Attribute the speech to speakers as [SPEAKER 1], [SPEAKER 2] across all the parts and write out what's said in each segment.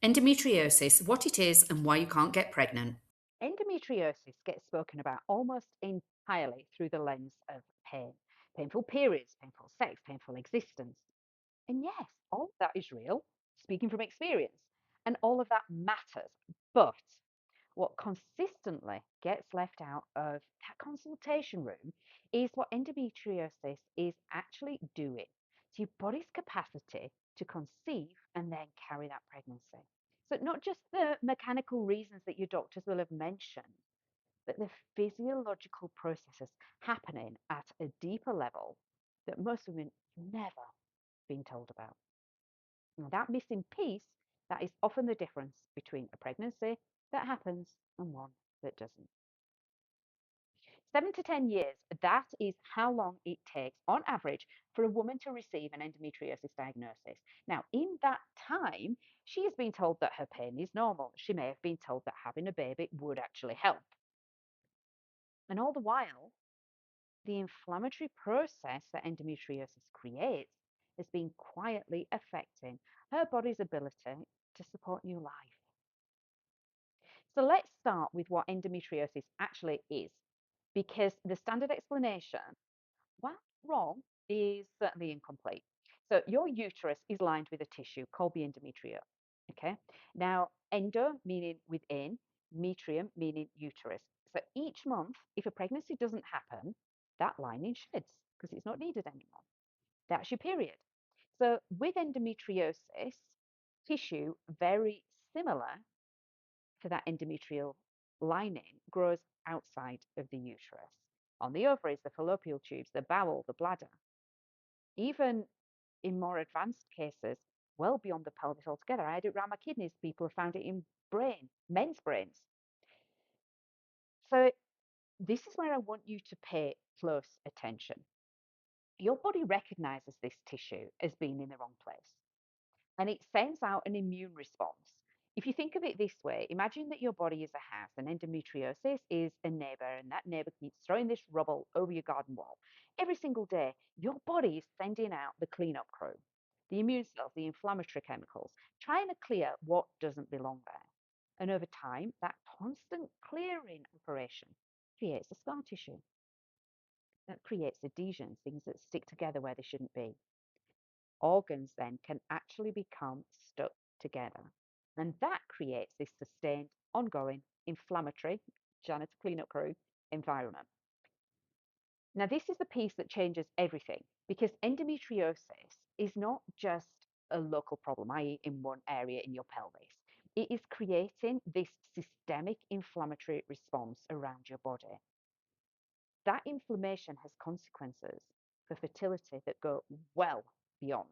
[SPEAKER 1] Endometriosis, what it is and why you can't get pregnant.
[SPEAKER 2] Endometriosis gets spoken about almost entirely through the lens of pain. Painful periods, painful sex, painful existence. And yes, all of that is real, speaking from experience, and all of that matters. But what consistently gets left out of that consultation room is what endometriosis is actually doing to your body's capacity to conceive and then carry that pregnancy. So, not just the mechanical reasons that your doctors will have mentioned, but the physiological processes happening at a deeper level that most women never been told about. Now, that missing piece, that is often the difference between a pregnancy that happens and one that doesn't. 7 to 10 years, that is how long it takes on average for a woman to receive an endometriosis diagnosis. Now, in that time, she has been told that her pain is normal. She may have been told that having a baby would actually help. And all the while, the inflammatory process that endometriosis creates has been quietly affecting her body's ability to support new life. So let's start with what endometriosis actually is, because the standard explanation, while wrong, is certainly incomplete. So your uterus is lined with a tissue called the endometrium. Okay. Now, endo meaning within, metrium meaning uterus. So each month, if a pregnancy doesn't happen, that lining sheds because it's not needed anymore. That's your period. So with endometriosis, tissue very similar to that endometrial lining grows outside of the uterus. On the ovaries, the fallopian tubes, the bowel, the bladder. Even in more advanced cases, well beyond the pelvis altogether. I had it around my kidneys. People have found it in men's brains. So this is where I want you to pay close attention. Your body recognizes this tissue as being in the wrong place, and it sends out an immune response. If you think of it this way, imagine that your body is a house and endometriosis is a neighbor, and that neighbor keeps throwing this rubble over your garden wall. Every single day, your body is sending out the cleanup crew, the immune cells, the inflammatory chemicals, trying to clear what doesn't belong there. And over time, that constant clearing operation creates a scar tissue. That creates adhesions, things that stick together where they shouldn't be. Organs then can actually become stuck together. And that creates this sustained, ongoing, inflammatory, janitor cleanup crew environment. Now, this is the piece that changes everything because endometriosis is not just a local problem, i.e., in one area in your pelvis. It is creating this systemic inflammatory response around your body. That inflammation has consequences for fertility that go well beyond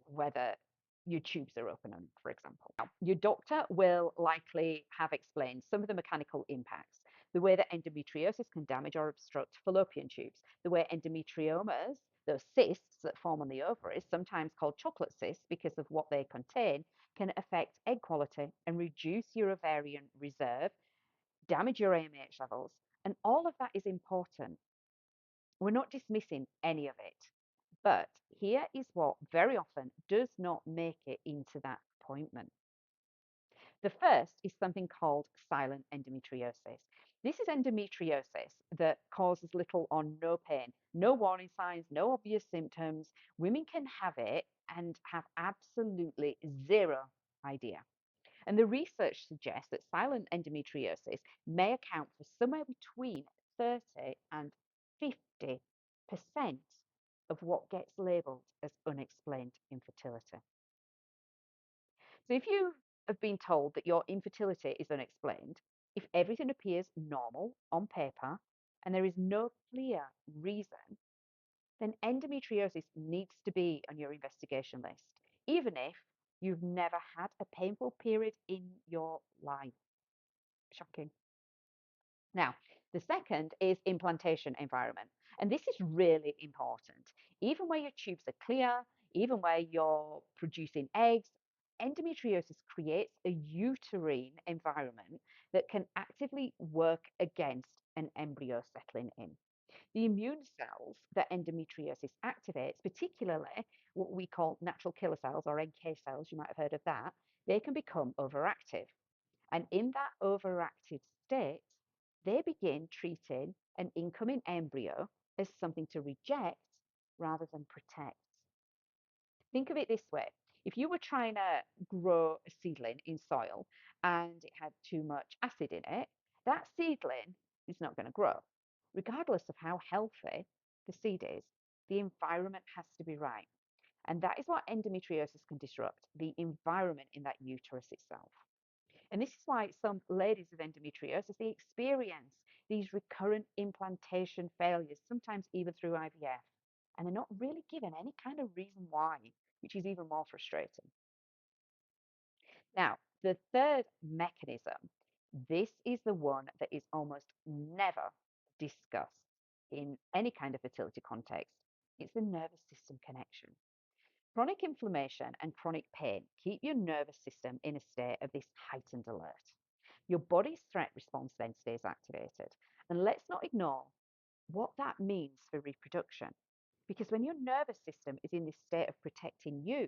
[SPEAKER 2] whether your tubes are open, for example. Now, your doctor will likely have explained some of the mechanical impacts, the way that endometriosis can damage or obstruct fallopian tubes, the way endometriomas, those cysts that form on the ovaries, sometimes called chocolate cysts because of what they contain, can affect egg quality and reduce your ovarian reserve, damage your AMH levels, and all of that is important. We're not dismissing any of it. But here is what very often does not make it into that appointment. The first is something called silent endometriosis. This is endometriosis that causes little or no pain, no warning signs, no obvious symptoms. Women can have it and have absolutely zero idea. And the research suggests that silent endometriosis may account for somewhere between 30 and 50% of what gets labeled as unexplained infertility. So if you have been told that your infertility is unexplained, if everything appears normal on paper and there is no clear reason, then endometriosis needs to be on your investigation list, even if you've never had a painful period in your life. Shocking. Now, the second is implantation environment. And this is really important. Even where your tubes are clear, even where you're producing eggs, endometriosis creates a uterine environment that can actively work against an embryo settling in. The immune cells that endometriosis activates, particularly what we call natural killer cells or NK cells, you might have heard of that, they can become overactive. And in that overactive state, they begin treating an incoming embryo as something to reject rather than protect. Think of it this way. If you were trying to grow a seedling in soil and it had too much acid in it, that seedling is not going to grow. Regardless of how healthy the seed is, the environment has to be right. And that is what endometriosis can disrupt, the environment in that uterus itself. And this is why some ladies with endometriosis, they experience these recurrent implantation failures, sometimes even through IVF. And they're not really given any kind of reason why, which is even more frustrating. Now, the third mechanism, this is the one that is almost never discussed in any kind of fertility context. It's the nervous system connection. Chronic inflammation and chronic pain keep your nervous system in a state of this heightened alert. Your body's threat response then stays activated. And let's not ignore what that means for reproduction. Because when your nervous system is in this state of protecting you,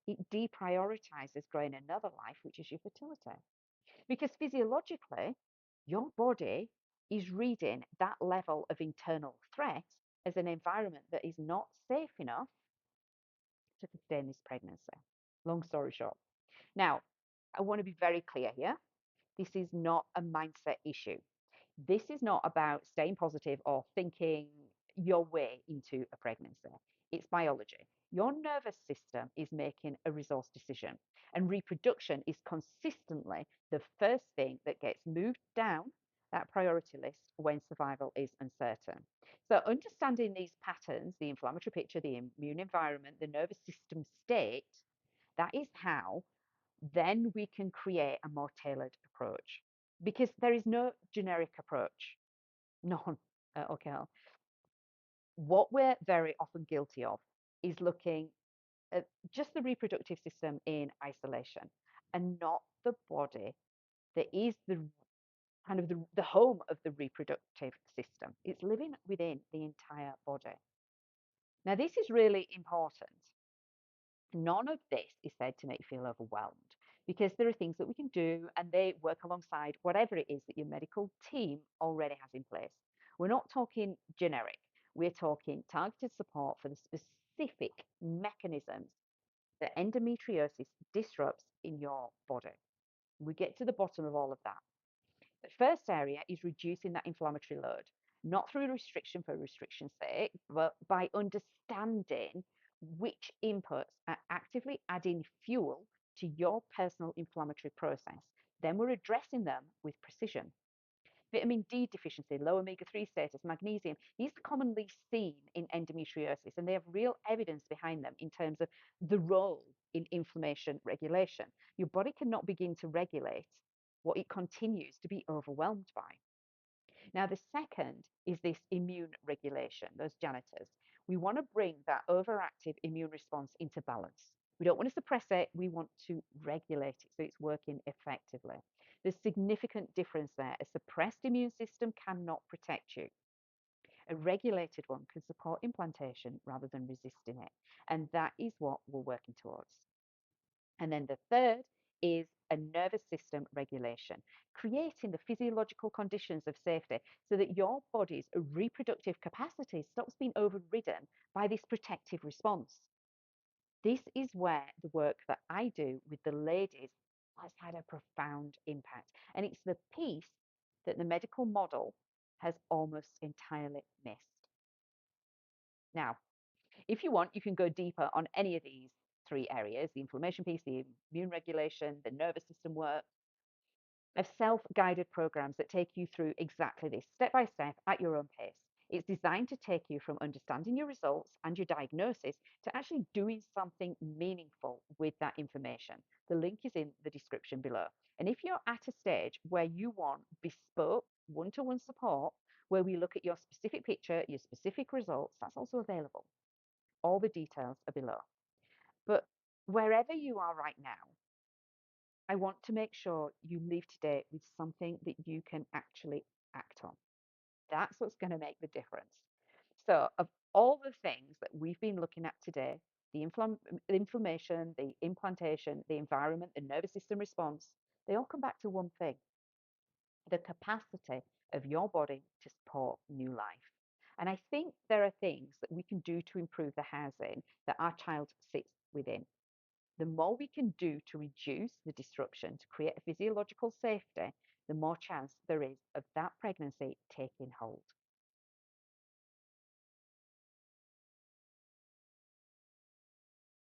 [SPEAKER 2] it deprioritizes growing another life, which is your fertility. Because physiologically, your body is reading that level of internal threat as an environment that is not safe enough to sustain this pregnancy. Long story short. Now, I want to be very clear here. This is not a mindset issue. This is not about staying positive or thinking your way into a pregnancy. It's biology. Your nervous system is making a resource decision, and reproduction is consistently the first thing that gets moved down that priority list when survival is uncertain. So, understanding these patterns, the inflammatory picture, the immune environment, the nervous system state, that is how then we can create a more tailored approach because there is no generic approach, none okay. What we're very often guilty of is looking at just the reproductive system in isolation and not the body that is the kind of the home of the reproductive system. It's living within the entire body. Now, this is really important. None of this is said to make you feel overwhelmed because there are things that we can do and they work alongside whatever it is that your medical team already has in place. We're not talking generic, we're talking targeted support for the specific mechanisms that endometriosis disrupts in your body. We get to the bottom of all of that. The first area is reducing that inflammatory load, not through restriction for restriction's sake, but by understanding which inputs are actively adding fuel to your personal inflammatory process. Then we're addressing them with precision. Vitamin D deficiency, low omega 3 status, magnesium, these are commonly seen in endometriosis and they have real evidence behind them in terms of the role in inflammation regulation. Your body cannot begin to regulate what it continues to be overwhelmed by. Now, the second is this immune regulation, those janitors. We want to bring that overactive immune response into balance. We don't want to suppress it, we want to regulate it so it's working effectively. There's significant difference there. A suppressed immune system cannot protect you. A regulated one can support implantation rather than resisting it. And that is what we're working towards. And then the third is a nervous system regulation, creating the physiological conditions of safety so that your body's reproductive capacity stops being overridden by this protective response. This is where the work that I do with the ladies has had a profound impact. And it's the piece that the medical model has almost entirely missed. Now, if you want, you can go deeper on any of these three areas, the inflammation piece, the immune regulation, the nervous system work, of self-guided programs that take you through exactly this, step by step, at your own pace. It's designed to take you from understanding your results and your diagnosis to actually doing something meaningful with that information. The link is in the description below. And if you're at a stage where you want bespoke one-to-one support, where we look at your specific picture, your specific results, that's also available. All the details are below. But wherever you are right now, I want to make sure you leave today with something that you can actually act on. That's what's going to make the difference. So, of all the things that we've been looking at today, the inflammation, the implantation, the environment, the nervous system response, they all come back to one thing: the capacity of your body to support new life. And I think there are things that we can do to improve the housing that our child sits within. The more we can do to reduce the disruption, to create a physiological safety, the more chance there is of that pregnancy taking hold.